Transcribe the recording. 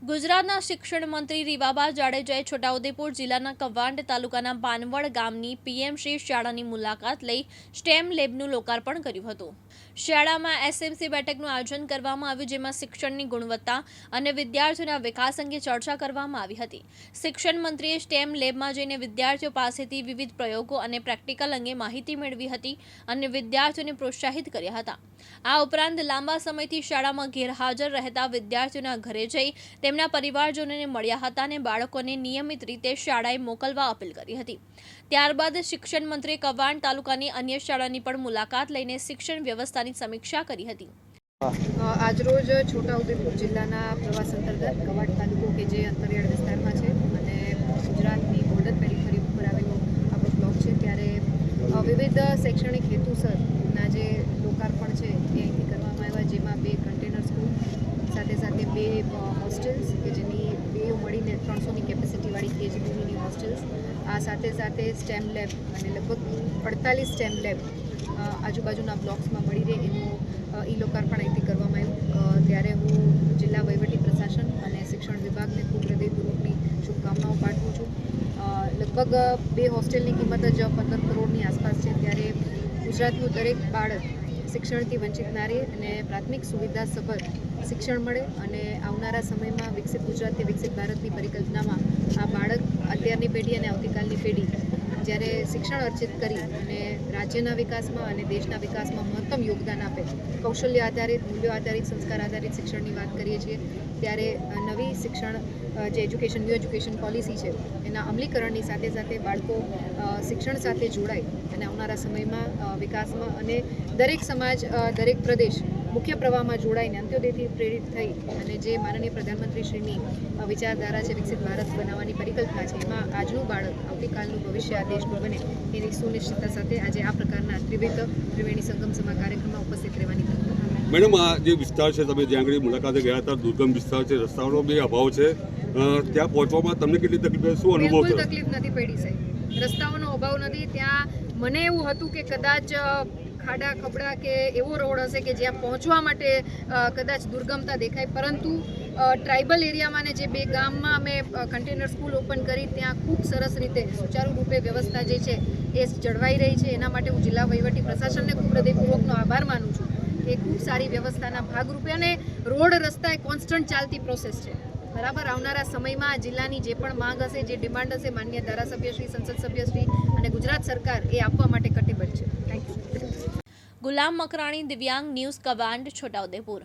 ગુજરાતના શિક્ષણ મંત્રી રીવાબા જાડેજાએ છોટાઉદેપુર જિલ્લાના કવાંટ તાલુકાના પાનવડ ગામની પીએમશ્રી શાળાની મુલાકાત લઈ સ્ટેમ લેબનું લોકાર્પણ કર્યું હતું। શાળામાં એસએમસી બેઠકનું આયોજન કરવામાં આવ્યું, જેમાં શિક્ષણની ગુણવત્તા અને વિદ્યાર્થીઓના વિકાસ અંગે ચર્ચા કરવામાં આવી હતી। શિક્ષણ મંત્રીએ સ્ટેમ લેબમાં જઈને વિદ્યાર્થીઓ પાસેથી વિવિધ પ્રયોગો અને પ્રેક્ટિકલ અંગે માહિતી મેળવી હતી અને વિદ્યાર્થીઓને પ્રોત્સાહિત કર્યા હતા। આ ઉપરાંત લાંબા સમયથી શાળામાં ગેરહાજર રહેતા વિદ્યાર્થીઓના ઘરે જઈ તેમના પરિવારજનોને મળ્યા હતા અને બાળકોને નિયમિત રીતે શાળાએ મોકલવા અપીલ કરી હતી। ત્યારબાદ શિક્ષણ મંત્રીએ કવાંટ તાલુકાની અન્ય શાળાની પણ મુલાકાત લઈને શિક્ષણ વ્યવસ્થાની સમીક્ષા કરી હતી। આજરોજ છોટાઉદેપુર જિલ્લાના પ્રવાસ અંતર્ગત કવાંટ તાલુકો કે જે અંતરિયાળ વિસ્તારમાં છે અને ગુજરાતની બોર્ડર પેરીફરી ઉપર આવેલો આપણો બ્લોક છે, ત્યારે વિવિધ શૈક્ષણિક હેતુસરના જે લોકાર્પણ છે એ અહીંથી કરવામાં આવ્યા, જેમાં 2 કન્ટેનર સ્કૂલ સાથે સાથે 2 હોસ્ટેલ્સ કે જેની 2 મળીને 300ની કેપેસિટીવાળી કેજીબીની હોસ્ટેલ્સ, આ સાથે સાથે સ્ટેમ લેબ અને લગભગ 48 સ્ટેમ લેબ આજુબાજુના બ્લોક્સમાં મળી રહે એનું ઈ લોકાર્પણ અહીંથી કરવામાં આવ્યું। ત્યારે હું જિલ્લા વહીવટી પ્રશાસન અને શિક્ષણ વિભાગને ખૂબ હૃદયપૂર્વકની શુભકામનાઓ પાઠવું છું। લગભગ 2 હોસ્ટેલની કિંમત જ 15 કરોડની આસપાસ છે, ત્યારે ગુજરાતનું દરેક બાળક શિક્ષણથી વંચિત ના રહે અને પ્રાથમિક સુવિધા સભર શિક્ષણ મળે અને આવનારા સમયમાં વિકસિત ગુજરાતથી વિકસિત ભારતની પરિકલ્પનામાં આ બાળક અત્યારની પેઢી અને આવતીકાલની પેઢી જ્યારે શિક્ષણ અર્જિત કરી અને રાજ્યના વિકાસમાં અને દેશના વિકાસમાં મહત્તમ યોગદાન આપે, કૌશલ્ય આધારિત, મૂલ્યો આધારિત, સંસ્કાર આધારિત શિક્ષણની વાત કરીએ છીએ, ત્યારે નવી શિક્ષણ જે ન્યૂ એજ્યુકેશન પોલિસી છે એના અમલીકરણની સાથે સાથે બાળકો શિક્ષણ સાથે જોડાય અને આવનારા સમયમાં વિકાસમાં અને દરેક સમાજ, દરેક પ્રદેશ મુખ્ય પ્રવાહમાં જોડાઈને અંત્યોદયથી પ્રેરિત થઈ અને જે માનનીય પ્રધાનમંત્રીશ્રીની વિચારધારા છે વિકસિત ભારત બનાવવાની પરિકલ્પના છે, એમાં આજનું બાળક આવતીકાલનું ભવિષ્ય આ દેશનું બને એની સુનિશ્ચિતતા સાથે આજે આ પ્રકારના ત્રિવેણી સંગમ સમા કાર્યક્રમમાં ઉપસ્થિત રહેવાની તક। મેડમ, આ જે વિસ્તાર છે, તમે જ્યાં આગળ મુલાકાતે ગયા હતા, દુર્ગમ વિસ્તાર છે, રસ્તાઓનો બી અભાવ છે, ત્યાં પહોંચવામાં તમને કેટલી તકલીફ, શું અનુભવ? બિલકુલ તકલીફ નથી પડી સાહેબ, રસ્તાઓનો અભાવ નથી। ત્યાં મને એવું હતું કે કદાચ ખાડા ખબડા કે એવો રોડ હશે કે જ્યાં પહોંચવા માટે કદાચ દુર્ગમતા દેખાય, પરંતુ ટ્રાઇબલ એરિયામાં ને જે 2 ગામમાં અમે કન્ટેનર સ્કૂલ ઓપન કરી, ત્યાં ખૂબ સરસ રીતે સુચારુ રૂપે વ્યવસ્થા જે છે એ જળવાઈ રહી છે। એના માટે હું જિલ્લા વહીવટી પ્રશાસનને ખૂબ હૃદયપૂર્વકનો આભાર માનું છું કે ખૂબ સારી વ્યવસ્થાના ભાગરૂપે, અને રોડ રસ્તા એ કોન્સ્ટન્ટ ચાલતી પ્રોસેસ છે, બરાબર। આવનારા સમયમાં જિલ્લાની જે પણ માંગ હશે, જે ડિમાન્ડ હશે, માનનીય ધારાસભ્યશ્રી, સંસદ સભ્યશ્રી અને ગુજરાત સરકાર એ આપવા માટે કટિબદ્ધ છે। Thank you. ગુલામ મકરાણી, દિવ્યાંગ ન્યૂઝ, કવાંટ, છોટાઉદેપુર।